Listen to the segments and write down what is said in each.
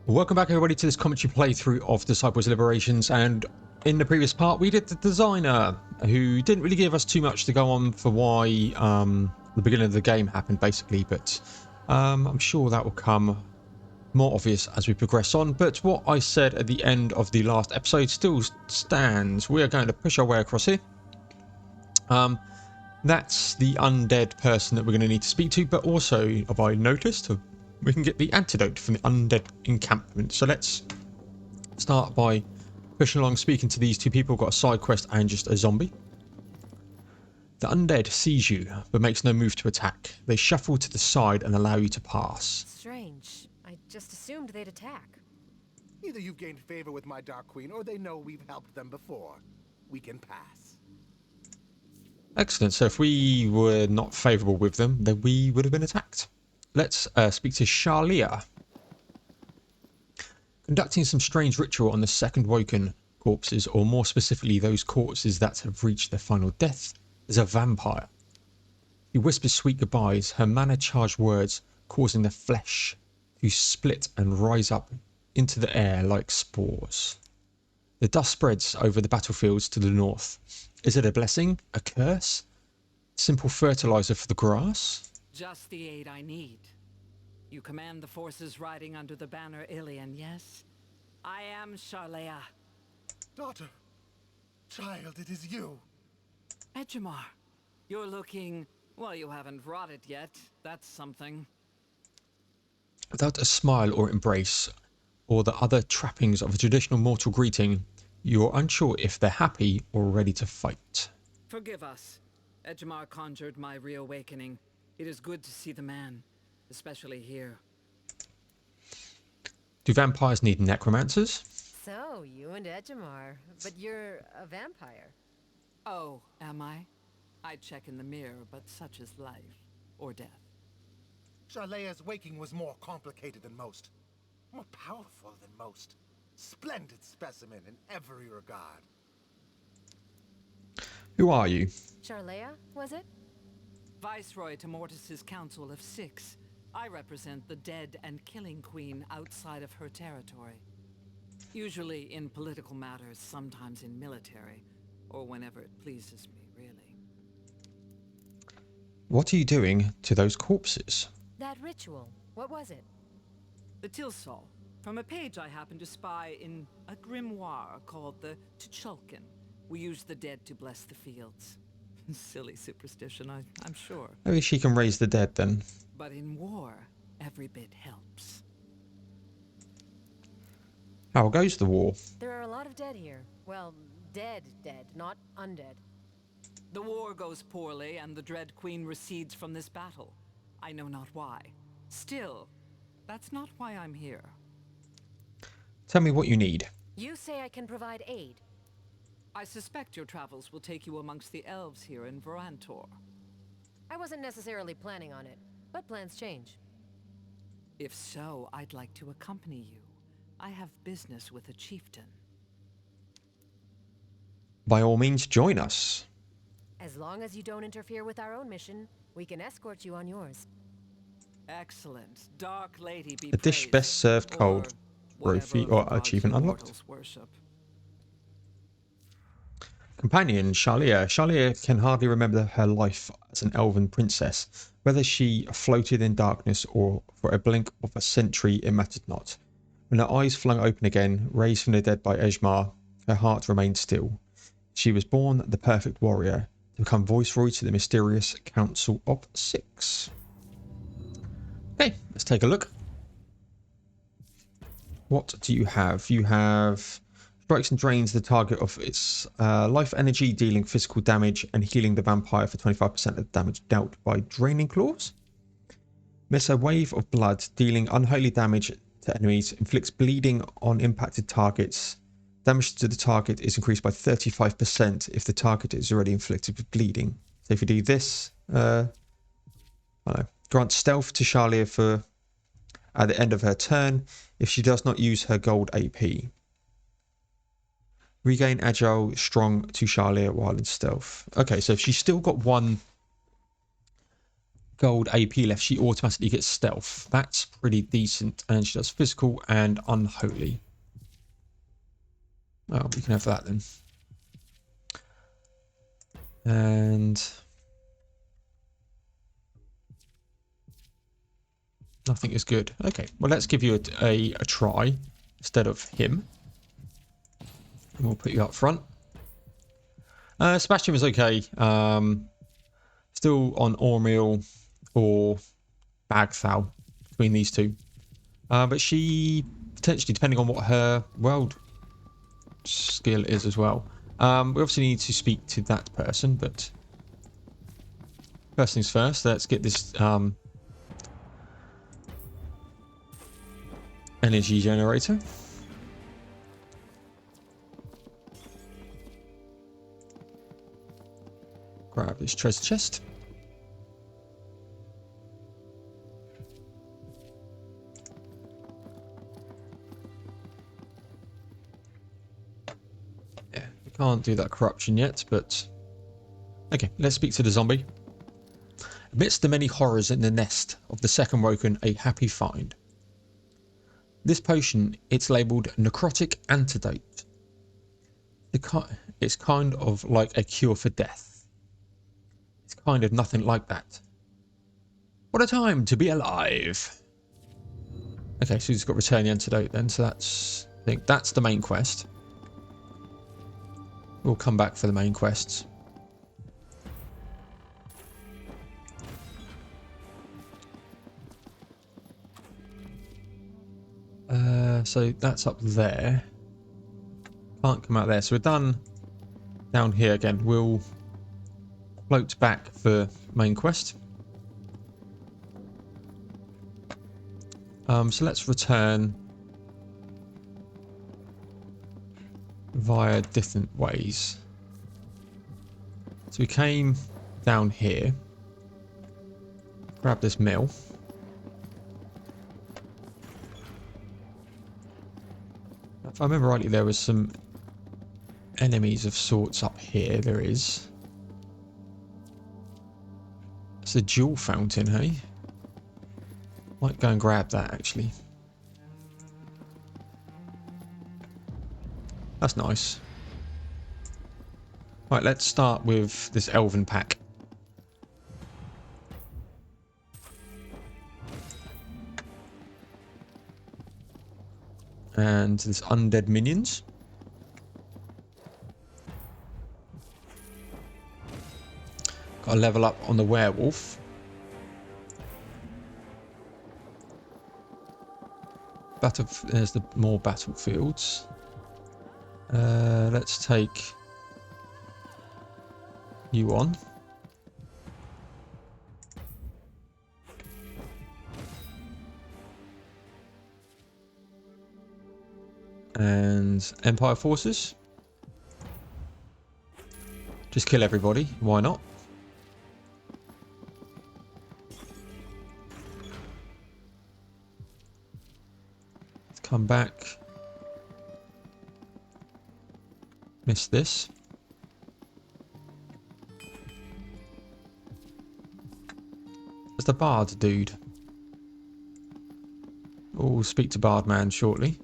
Welcome back everybody to this commentary playthrough of Disciples Liberations, and in the previous part we did the designer, who didn't really give us too much to go on for why the beginning of the game happened basically, but I'm sure that will come more obvious as we progress on. But what I said at the end of the last episode still stands. We are going to push our way across here. That's the undead person that we're going to need to speak to, but also, have I noticed, we can get the antidote from the undead encampment. So let's start by pushing along, speaking to these two people. Got a side quest and just a zombie. The undead sees you, but makes no move to attack. They shuffle to the side and allow you to pass. Strange. I just assumed they'd attack. Either you've gained favor with my Dark Queen, or they know we've helped them before. We can pass. Excellent. So if we were not favourable with them, then we would have been attacked. Let's speak to Shalia. Conducting some strange ritual on the second woken corpses, or more specifically those corpses that have reached their final death, is a vampire. She whispers sweet goodbyes, her mana-charged words causing the flesh to split and rise up into the air like spores. The dust spreads over the battlefields to the north. Is it a blessing? A curse? Simple fertilizer for the grass? Just the aid I need. You command the forces riding under the banner Ilian, yes? I am Sharlea. Daughter, child, it is you. Ejimar, you're looking... well, you haven't rotted yet. That's something. Without a smile or embrace, or the other trappings of a traditional mortal greeting, you're unsure if they're happy or ready to fight. Forgive us. Ejimar conjured my reawakening. It is good to see the man, especially here. Do vampires need necromancers? So, you and Ejimar, but you're a vampire. Oh, am I? I check in the mirror, but such is life. Or death. Sharlea's waking was more complicated than most. More powerful than most. Splendid specimen in every regard. Who are you? Sharlea, was it? Viceroy to Mortis's Council of Six. I represent the dead and killing queen outside of her territory. Usually in political matters, sometimes in military, or whenever it pleases me, really. What are you doing to those corpses? That ritual, what was it? The Tilsol, from a page I happened to spy in a grimoire called the T'Chulkin. We use the dead to bless the fields. Silly superstition, I'm sure. Maybe she can raise the dead then. But in war, every bit helps. How goes the war? There are a lot of dead here. Well, dead, not undead. The war goes poorly, and the Dread Queen recedes from this battle. I know not why. Still, that's not why I'm here. Tell me what you need. You say I can provide aid. I suspect your travels will take you amongst the elves here in Vorantor. I wasn't necessarily planning on it, but plans change. If so, I'd like to accompany you. I have business with a chieftain. By all means, join us. As long as you don't interfere with our own mission, we can escort you on yours. Excellent. Dark Lady be A dish praised, best served cold. Trophy or achievement unlocked. Worship. Companion, Shalia. Shalia can hardly remember her life as an elven princess. Whether she floated in darkness or for a blink of a century, it mattered not. When her eyes flung open again, raised from the dead by Ejimar, her heart remained still. She was born the perfect warrior, to become viceroy to the mysterious Council of Six. Okay, let's take a look. What do you have? You have... strikes and drains the target of its life energy, dealing physical damage and healing the vampire for 25% of the damage dealt by draining claws. Miss a wave of blood, dealing unholy damage to enemies, inflicts bleeding on impacted targets. Damage to the target is increased by 35% if the target is already inflicted with bleeding. So if you do this, I don't know, grant stealth to Shalia for at the end of her turn if she does not use her gold AP. Regain agile, strong to Shalia while in stealth. Okay, so if she's still got one gold AP left, she automatically gets stealth. That's pretty decent. And she does physical and unholy. Oh, we can have that then. And nothing is good. Okay, well, let's give you a try instead of him. And we'll put you up front. Sebastian was okay. Still on Ormeal or Bagthal between these two. But she potentially, depending on what her world skill is as well. We obviously need to speak to that person, but first things first, let's get this energy generator. Grab this treasure chest. Yeah, we can't do that corruption yet, but okay, let's speak to the zombie. Amidst the many horrors in the nest of the second woken, a happy find. This potion, it's labelled necrotic antidote. It's kind of like a cure for death. It's kind of nothing like that. What a time to be alive. Okay, so he's got return the antidote then, so that's, I think that's the main quest. We'll come back for the main quests. So that's up there. Can't come out there. So we're done down here again. We'll float back for main quest. So let's return via different ways. So we came down here. Grab this mill. If I remember rightly, there was some enemies of sorts up here. There is. It's a jewel fountain, hey? Might go and grab that, actually. That's nice. Right, let's start with this elven pack. And this undead minions. Got to level up on the werewolf. There's the more battlefields. Let's take you on. And Empire forces. Just kill everybody. Why not? Let's come back. Miss this. There's the Bard dude. We'll speak to Bardman shortly.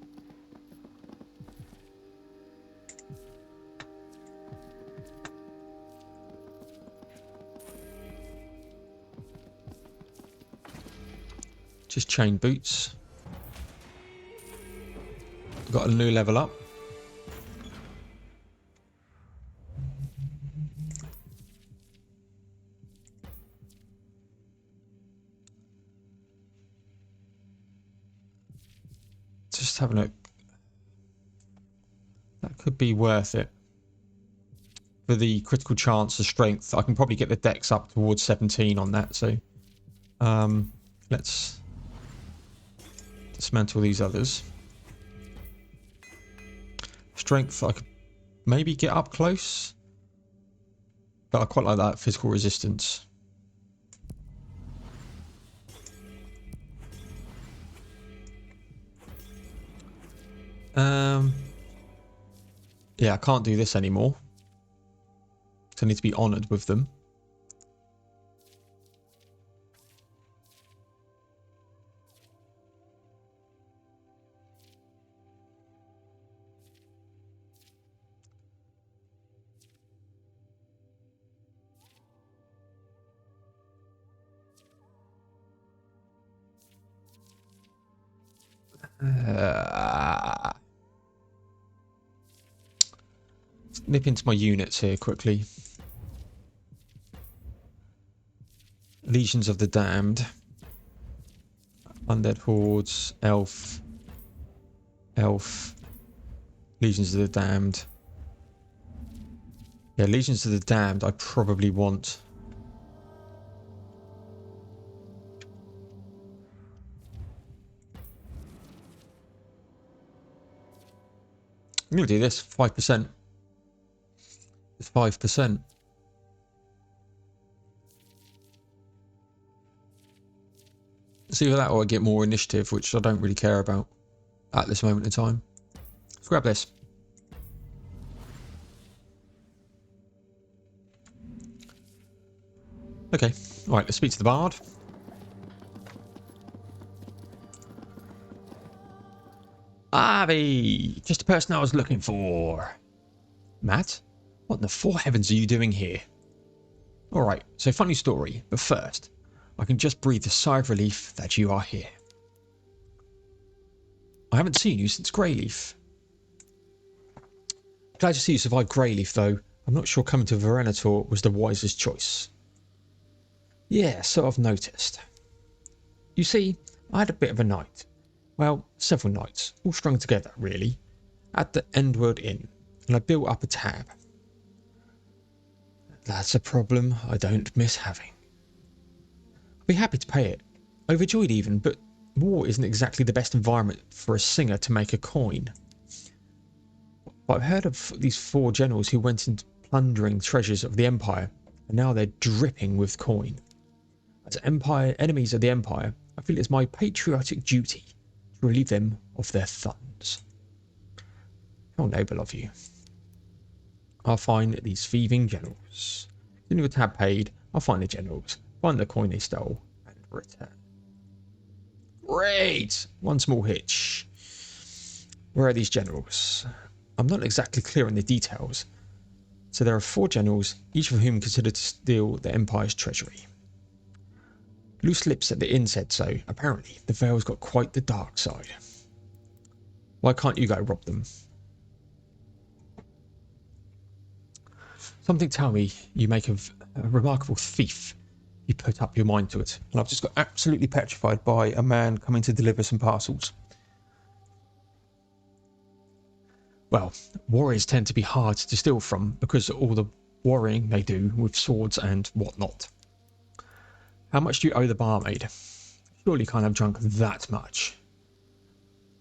Just chain boots. Got a new level up. Just have a look. That could be worth it. For the critical chance of strength, I can probably get the dex up towards 17 on that. So let's dismantle these others. Strength, I could maybe get up close. But I quite like that physical resistance. Yeah, I can't do this anymore. So I need to be honoured with them. Let's nip into my units here quickly. Legions of the Damned. Undead Hordes. Elf. Elf. Legions of the Damned. Yeah, Legions of the Damned I probably want. I'm going to do this. 5%. It's 5%. It's either that or I get more initiative, which I don't really care about at this moment in time. Let's grab this. Okay, right, let's speak to the bard. Avi, just the person I was looking for. Matt, what in the 4 heavens are you doing here? Alright, so funny story, but first, I can just breathe a sigh of relief that you are here. I haven't seen you since Greyleaf. Glad to see you survived Greyleaf, though. I'm not sure coming to Verenator was the wisest choice. Yeah, so I've noticed. You see, I had a bit of a night. Well, several nights, all strung together, really, at the Endworld Inn, and I built up a tab. That's a problem I don't miss having. I'd be happy to pay it, overjoyed even, but war isn't exactly the best environment for a singer to make a coin. But I've heard of these 4 generals who went into plundering treasures of the Empire, and now they're dripping with coin. As enemies of the Empire, I feel it's my patriotic duty to relieve them of their funds. How noble of you. I'll find these thieving generals. Soon with a tab paid, I'll find the generals, find the coin they stole, and return. Great! One small hitch. Where are these generals? I'm not exactly clear on the details. So there are 4 generals, each of whom considered to steal the Empire's treasury. Loose lips at the inn said so. Apparently, the Vale's got quite the dark side. Why can't you go rob them? Something tell me you make a remarkable thief. You put up your mind to it. And I've just got absolutely petrified by a man coming to deliver some parcels. Well, warriors tend to be hard to steal from because of all the worrying they do with swords and whatnot. How much do you owe the barmaid? Surely can't have drunk that much.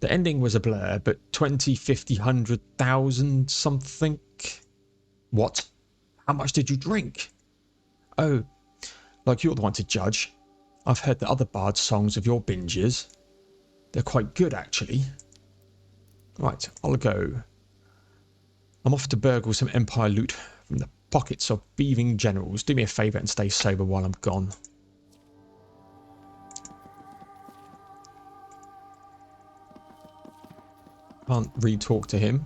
The ending was a blur, but 20, 50, 100,000 something? What? How much did you drink? Oh, like you're the one to judge. I've heard the other bard songs of your binges. They're quite good, actually. Right, I'll go. I'm off to burgle some Empire loot from the pockets of thieving generals. Do me a favour and stay sober while I'm gone. Can't re-talk to him.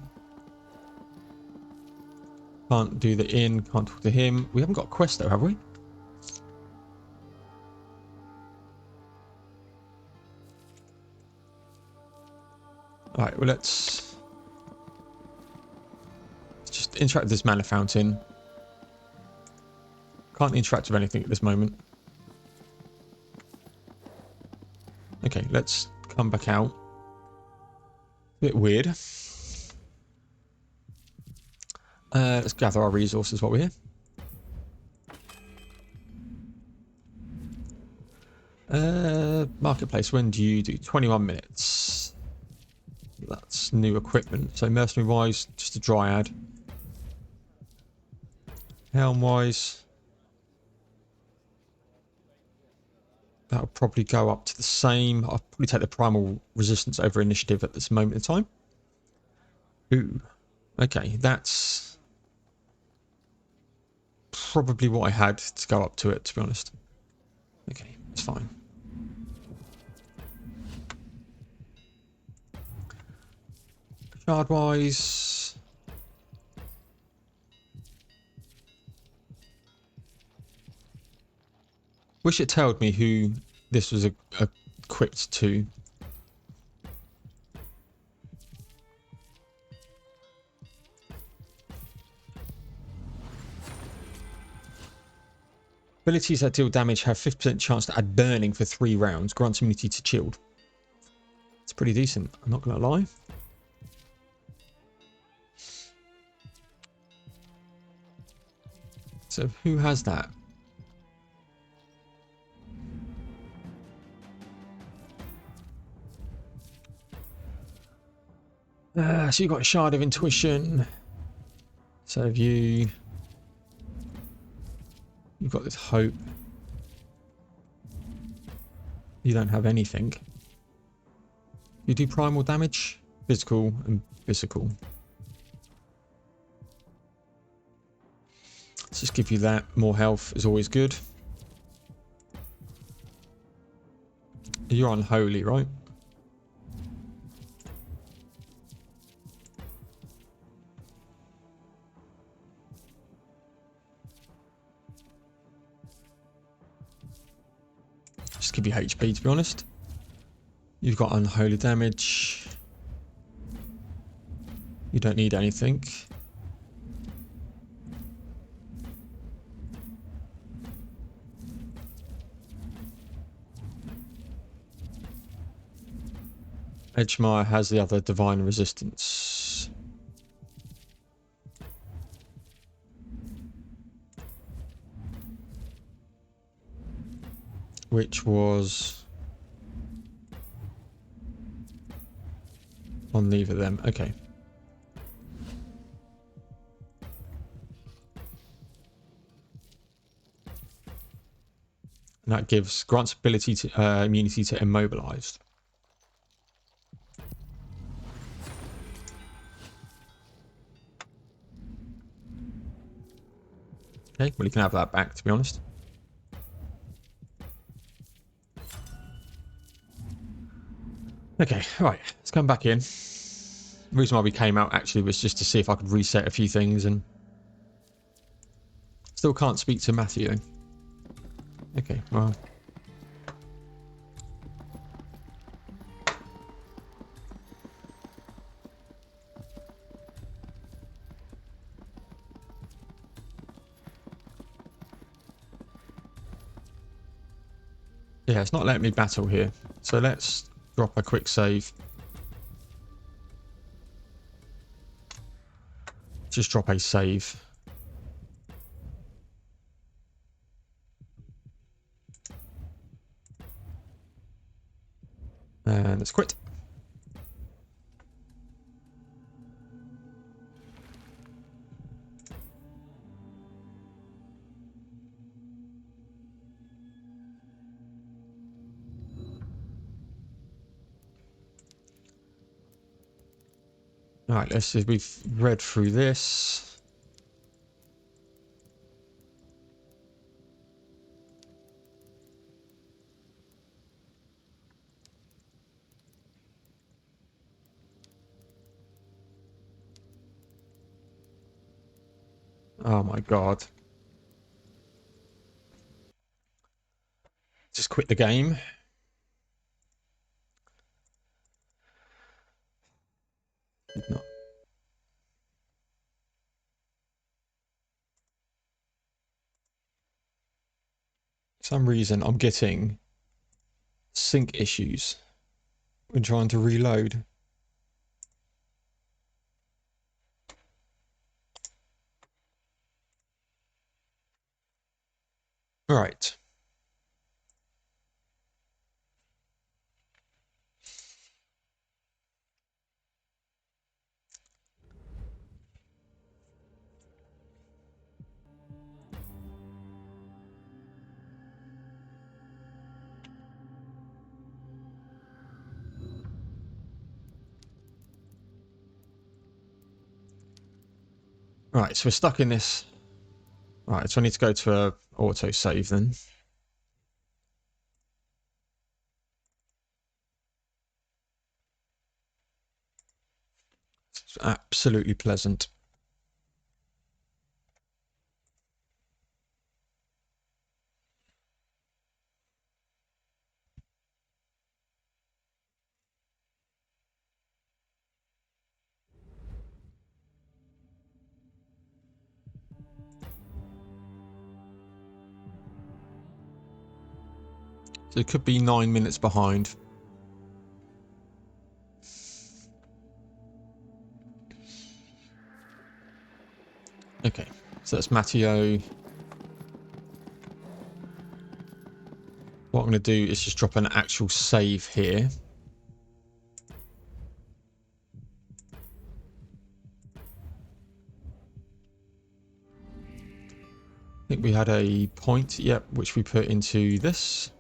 Can't do the inn. Can't talk to him. We haven't got a quest though, have we? Alright, well let's just interact with this mana fountain. Can't interact with anything at this moment. Okay, let's come back out. Bit weird. Let's gather our resources while we're here. Marketplace, when do you do? 21 minutes. That's new equipment. So mercenary wise, just a dryad. Helm wise, that'll probably go up to the same. I'll probably take the primal resistance over initiative at this moment in time. Ooh. Okay, that's probably what I had to go up to it, to be honest. Okay, it's fine. Shard wise, wish it told me who this was equipped to. Abilities that deal damage have 50% chance to add burning for 3 rounds. Grants immunity to chilled. It's pretty decent, I'm not going to lie. So who has that? So you've got a Shard of Intuition. So have you... You've got this Hope. You don't have anything. You do primal damage, physical and physical. Let's just give you that. More health is always good. You're unholy, right? Just give you HP, to be honest. You've got unholy damage. You don't need anything. Edgemire has the other divine resistance. Which was on neither of them. Okay. And that grants ability to immunity to immobilized. Okay, well you can have that back, to be honest. Okay, right, let's come back in. The reason why we came out actually was just to see if I could reset a few things, and still can't speak to Matthew. Okay, well. Yeah, it's not letting me battle here. So let's drop a quick save. Just drop a save. And let's quit. All right, let's see. We've read through this. Oh my god. Just quit the game. Did not. For some reason, I'm getting sync issues when trying to reload. All right. Right, so we're stuck in this. Right, so I need to go to a auto save then. It's absolutely pleasant. So it could be 9 minutes behind. Okay, so that's Matteo. What I'm going to do is just drop an actual save here. I think we had a point, yep, which we put into this.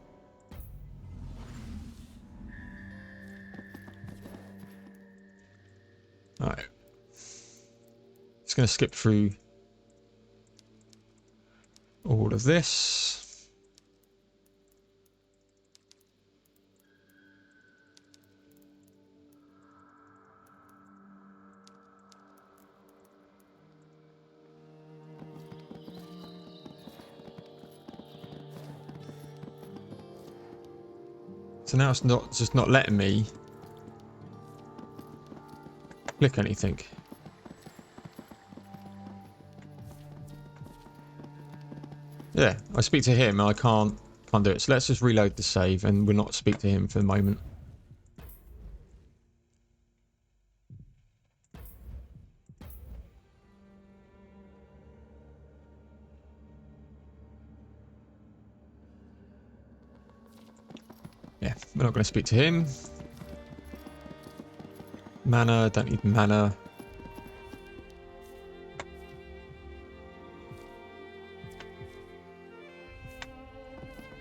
Alright. Just going to skip through all of this. So now it's just not letting me click anything. Yeah, I speak to him and I can't do it. So let's just reload the save and we'll not speak to him for the moment. Yeah, we're not going to speak to him. Mana, don't need mana.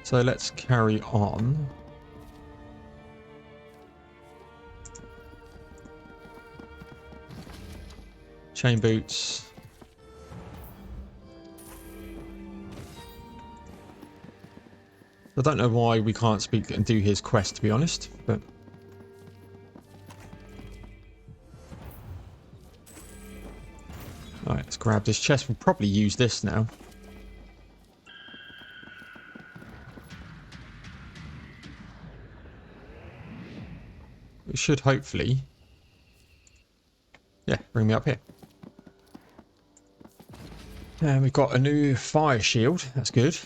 So let's carry on. Chain boots. I don't know why we can't speak and do his quest, to be honest, but... Alright, let's grab this chest. We'll probably use this now. It should hopefully... Yeah, bring me up here. And we've got a new fire shield. That's good.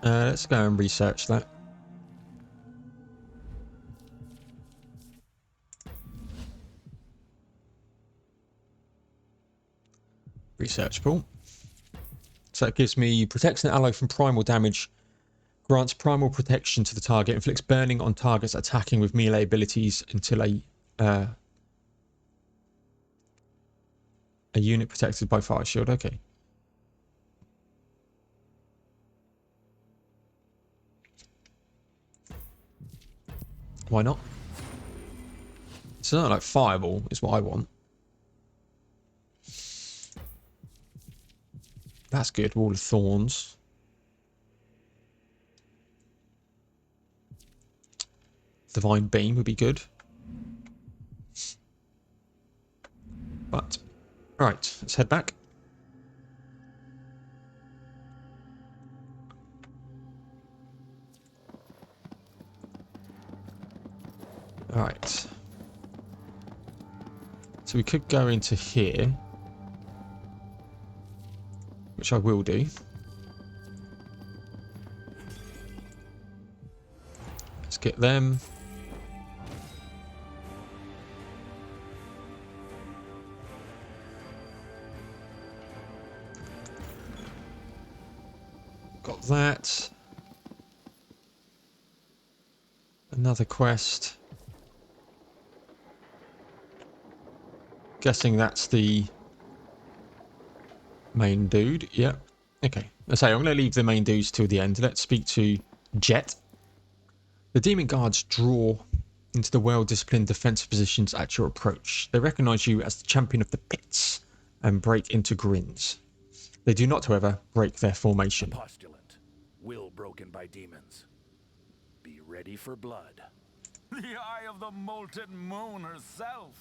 Let's go and research that. Research pool. So it gives me protects an ally from primal damage, grants primal protection to the target, inflicts burning on targets attacking with melee abilities until a unit protected by fire shield. Okay. Why not? It's not like fireball is what I want. That's good. Wall of Thorns. Divine Beam would be good. But, right, let's head back. Alright. So we could go into here. Which I will do. Let's get them. Got that. Another quest. Guessing that's the main dude. Yep. Okay. Let's say I'm going to leave the main dudes till the end. Let's speak to Jet. The demon guards draw into the well-disciplined defensive positions at your approach. They recognize you as the champion of the pits and break into grins. They do not, however, break their formation. Postulant. Will broken by demons. Be ready for blood. The eye of the molten moon herself.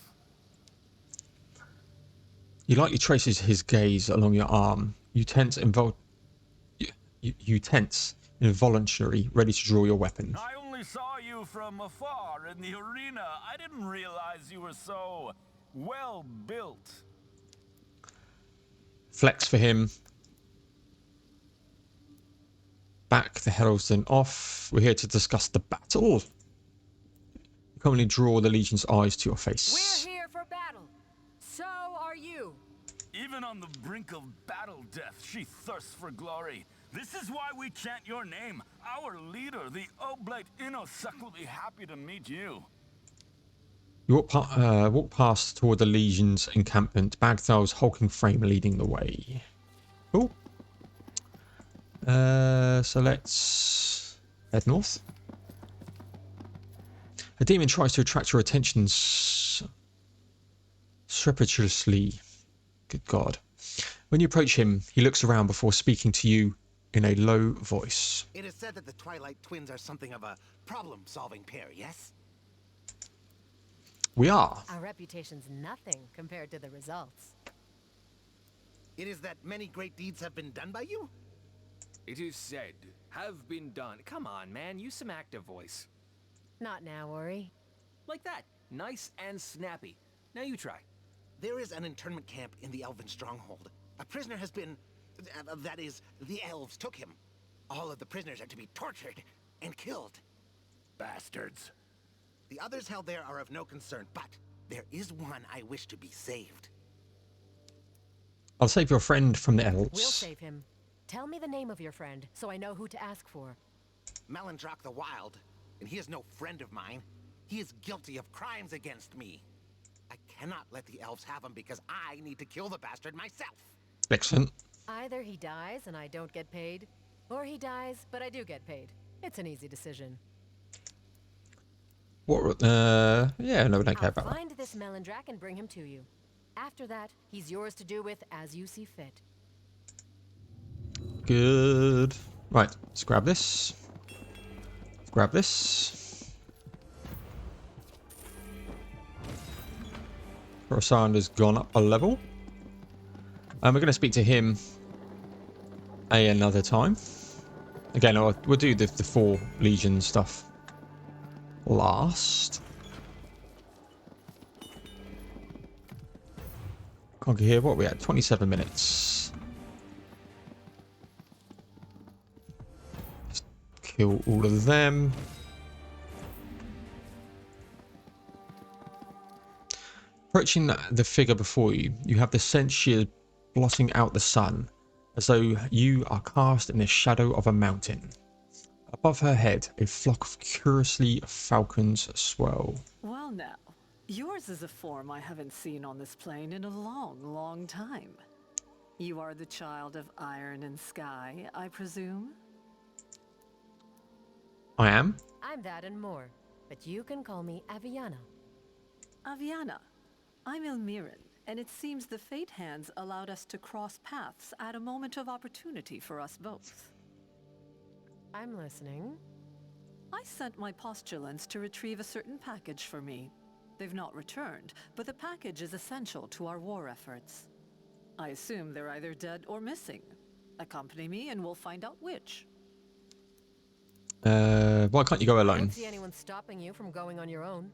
He lightly traces his gaze along your arm. You tense involuntary, ready to draw your weapon. I only saw you from afar in the arena. I didn't realize you were so Well built. Flex for him. Back the Heraldston off. We're here to discuss the battle. You commonly draw the Legion's eyes to your face. We're here for battle. So are you. Even on the brink of battle death, she thirsts for glory. This is why we chant your name. Our leader, the Oblate Innosuck, will be happy to meet you. You walk past toward the Legion's encampment, Bagthal's hulking frame leading the way. Cool. So let's head north. A demon tries to attract your attention surreptitiously. Good God. When you approach him, he looks around before speaking to you in a low voice. It is said that the Twilight Twins are something of a problem-solving pair, yes? We are. Our reputation's nothing compared to the results. It is that many great deeds have been done by you? It is said, have been done. Come on, man, use some active voice. Not now, Ori. Like that. Nice and snappy. Now you try. There is an internment camp in the Elven stronghold. A prisoner has been... that is, the elves took him. All of the prisoners are to be tortured and killed. Bastards. The others held there are of no concern, but there is one I wish to be saved. I'll save your friend from the elves. We'll save him. Tell me the name of your friend, so I know who to ask for. Melandrak the Wild, and he is no friend of mine. He is guilty of crimes against me. I cannot let the elves have him because I need to kill the bastard myself. Excellent. Either he dies and I don't get paid, or he dies but I do get paid. It's an easy decision. What? Yeah, no, we don't care I'll about that. find this Melandrak and bring him to you. After that, he's yours to do with as you see fit. Good. Right, let's grab this. Let's grab this. Rosanda's gone up a level. And we're going to speak to him another time. Again, we'll do the 4 Legion stuff last. Conquer here, what are we at? 27 minutes. Just kill all of them. Approaching the figure before you, you have the sense she is blotting out the sun, as though you are cast in the shadow of a mountain. Above her head, a flock of curiously falcons swirl. Well now, yours is a form I haven't seen on this plane in a long, long time. You are the child of iron and sky, I presume? I am. I'm that and more, but you can call me Aviana. Aviana, I'm Ilmirin, and it seems the Fate Hands allowed us to cross paths at a moment of opportunity for us both. I'm listening. I sent my postulants to retrieve a certain package for me. They've not returned, but the package is essential to our war efforts. I assume they're either dead or missing. Accompany me and we'll find out which. Why can't you go I alone? don't see anyone stopping you from going on your own.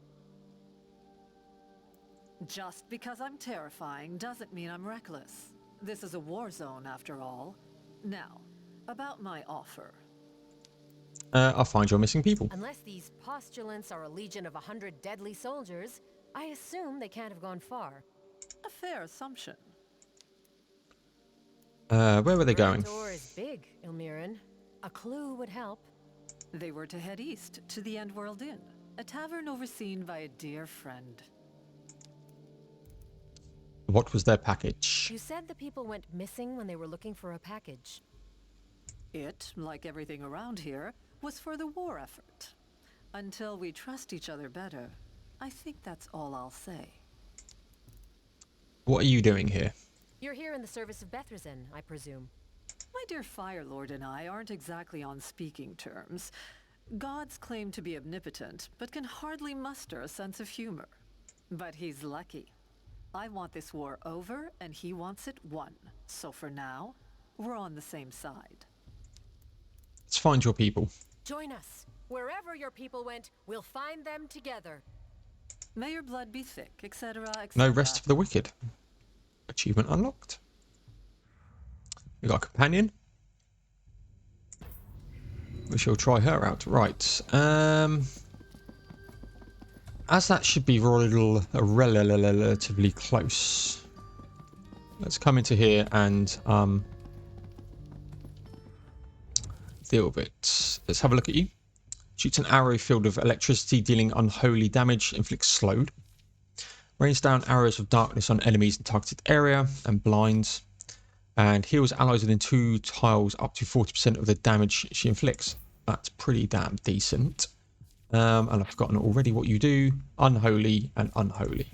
Just because I'm terrifying doesn't mean I'm reckless. This is a war zone after all. Now, about my offer. I'll find your missing people. Unless these postulants are a legion of 100 deadly soldiers, I assume they can't have gone far. A fair assumption. Where were they going? Door is big, Ilmirin. A clue would help. They were to head east to the Endworld Inn, a tavern overseen by a dear friend. What was their package? You said the people went missing when they were looking for a package. It, like everything around here, was for the war effort. Until we trust each other better, I think that's all I'll say. What are you doing here? You're here in the service of Bethrazen, I presume. My dear Fire Lord and I aren't exactly on speaking terms. Gods claim to be omnipotent, but can hardly muster a sense of humor. But he's lucky. I want this war over, and he wants it won. So for now, we're on the same side. Let's find your people. Join us. Wherever your people went, we'll find them together. May your blood be thick, etc., etc. No rest for the wicked. Achievement unlocked. We got a companion. We shall try her out. Right. As that should be relatively close. Let's come into here and deal with it. Let's have a look at you. Shoots an arrow filled with electricity, dealing unholy damage, inflicts slowed. Rains down arrows of darkness on enemies in targeted area and blinds. And heals allies within 2 tiles up to 40% of the damage she inflicts. That's pretty damn decent. And I've forgotten already what you do. Unholy and unholy.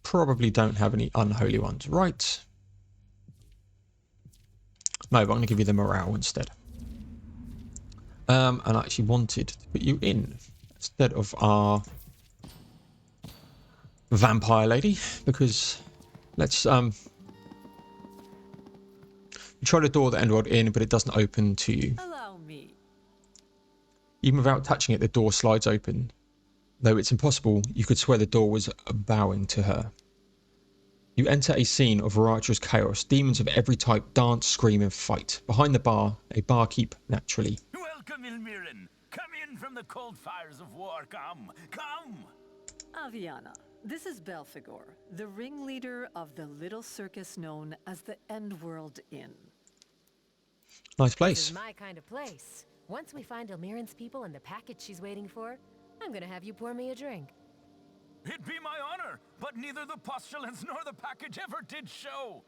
Probably don't have any unholy ones, right? No, but I'm going to give you the morale instead. And I actually wanted to put you in instead of our vampire lady, because let's you try to door the endworld in, but it doesn't open to you. Allow me. Even without touching it, the door slides open. Though it's impossible, you could swear the door was bowing to her. You enter a scene of riotous chaos. Demons of every type dance, scream, and fight. Behind the bar, a barkeep naturally. Welcome, Ilmirin. Come in from the cold fires of war. Come, come. Aviana, this is Belphegor, the ringleader of the little circus known as the Endworld Inn. Nice This place. is my kind of place. Once we find Elmiran's people and the package she's waiting for, I'm gonna have you pour me a drink. It'd be my honor, but neither the postulants nor the package ever did show.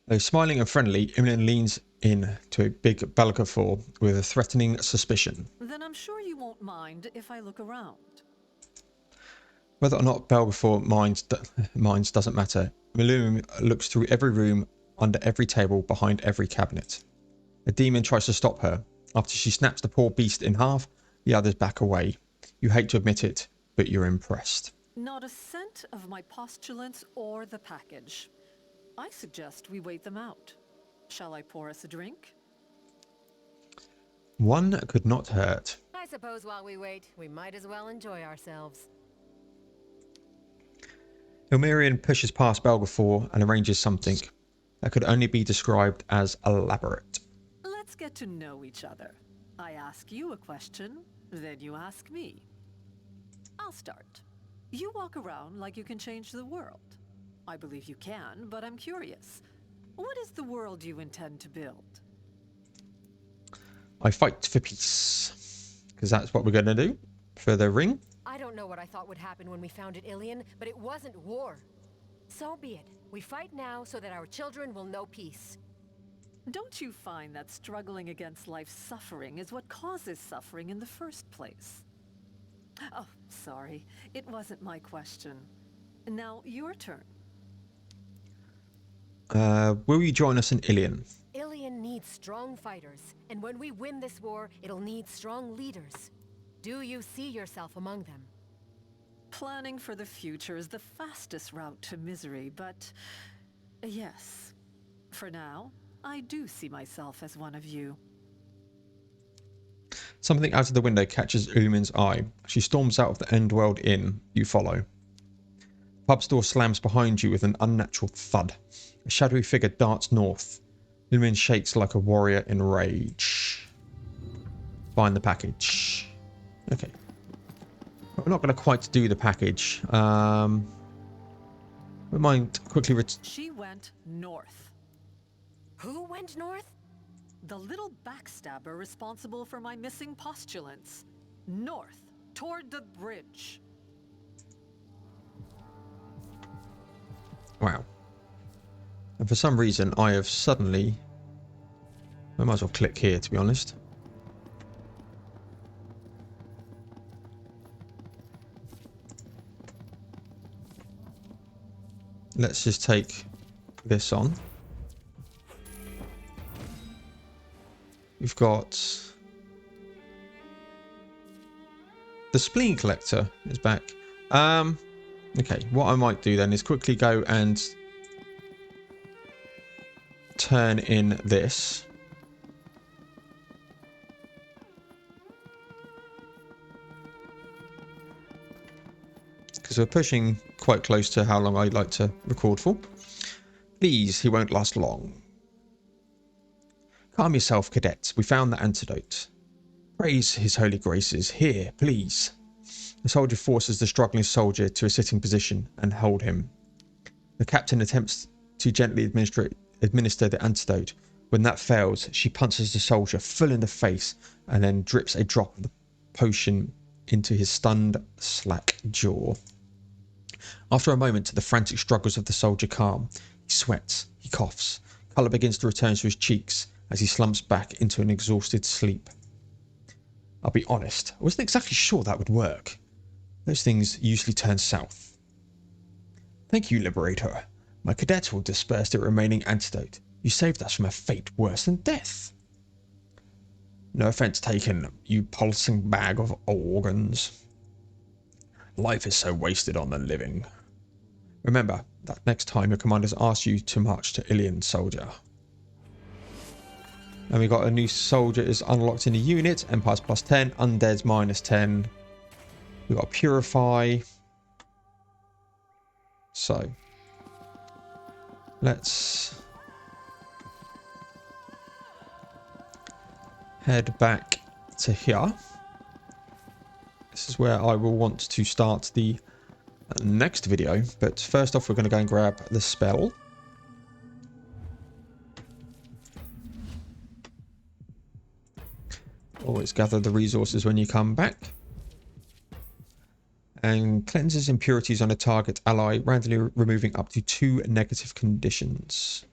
Though smiling and friendly, Imran leans in to a big Belgafor with a threatening suspicion. Then I'm sure you won't mind if I look around. Whether or not Belgafor minds doesn't matter. Malum looks through every room, under every table, behind every cabinet. A demon tries to stop her. After she snaps the poor beast in half, the others back away. You hate to admit it, but you're impressed. Not a scent of my postulants or the package. I suggest we wait them out. Shall I pour us a drink? One could not hurt. I suppose while we wait, we might as well enjoy ourselves. Ilmirian pushes past Belgafor and arranges something that could only be described as elaborate. Let's get to know each other. I ask you a question, then you ask me. I'll start. You walk around like you can change the world. I believe you can, but I'm curious. What is the world you intend to build? I fight for peace, because that's what we're going to do for the ring. I don't know what I thought would happen when we founded Ilion, but it wasn't war. So be it. We fight now so that our children will know peace. Don't you find that struggling against life's suffering is what causes suffering in the first place? Oh, sorry. It wasn't my question. Now, your turn. Will you join us in Ilion? Ilion needs strong fighters, and when we win this war, it'll need strong leaders. Do you see yourself among them? Planning for the future is the fastest route to misery, but yes. For now, I do see myself as one of you. Something out of the window catches Umin's eye. She storms out of the Endworld Inn. You follow. Pub's door slams behind you with an unnatural thud. A shadowy figure darts north. Umin shakes like a warrior in rage. Find the package. Okay. We're not going to quite do the package. We might quickly She went north. Who went north? The little backstabber responsible for my missing postulants. North, toward the bridge. Wow. And for some reason, I have suddenly... I might as well click here, to be honest. Let's just take this on. We've got... The spleen collector is back. Okay, what I might do then is quickly go and turn in this. because we're pushing quite close to how long I'd like to record for. Please, he won't last long. Calm yourself, cadets. We found the antidote. Praise his holy graces. Here, please. The soldier forces the struggling soldier to a sitting position and hold him. The captain attempts to gently administer the antidote. When that fails, she punches the soldier full in the face and then drips a drop of the potion into his stunned, slack jaw. After a moment, the frantic struggles of the soldier calm. He sweats, he coughs. Colour begins to return to his cheeks as he slumps back into an exhausted sleep. I'll be honest, I wasn't exactly sure that would work. Those things usually turn south. Thank you, Liberator. My cadet will disperse the remaining antidote. You saved us from a fate worse than death. No offence taken, you pulsing bag of organs. Life is so wasted on the living. Remember that next time your commanders ask you to march to Ilion, soldier. And we got a new soldier is unlocked in the unit. Empire's +10, undead's -10. We got purify. So let's head back to here. This is where I will want to start the next video, but first off we're going to go and grab the spell. Always gather the resources when you come back. And cleanses impurities on a target ally, randomly removing up to 2 negative conditions.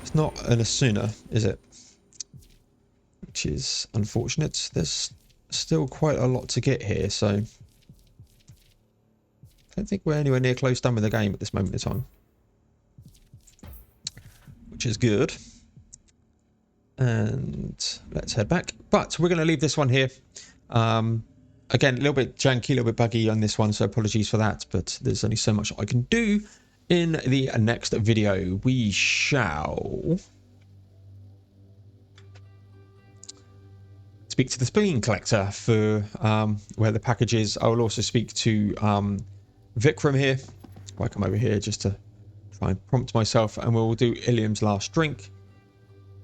It's not an Asuna, is it? Which is unfortunate. There's still quite a lot to get here, so I don't think we're anywhere near close done with the game at this moment in time. Which is good. And let's head back. But we're going to leave this one here. Again, a little bit janky, a little bit buggy on this one, so apologies for that. But there's only so much I can do. In the next video, we shall speak to the spleen collector for where the package is. I will also speak to Vikram here. I'll come over here just to try and prompt myself, and we'll do Ilium's last drink.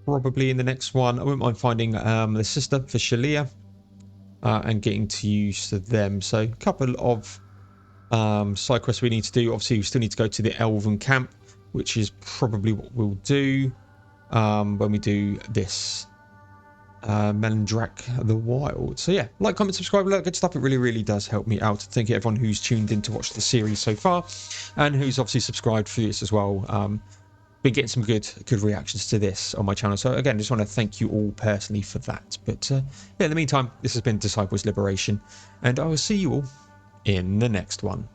Probably in the next one. I wouldn't mind finding the sister for Shalia and getting to use them. So a couple of side quests we need to do. Obviously we still need to go to the Elven camp, which is probably what we'll do when we do this Melindrak the Wild. So yeah, like, comment, subscribe, all that good stuff. It really does help me out. Thank you everyone who's tuned in to watch the series so far and who's obviously subscribed for this as well. Been getting some good reactions to this on my channel, so again just want to thank you all personally for that. But yeah, in the meantime, this has been Disciples Liberation, and I will see you all in the next one.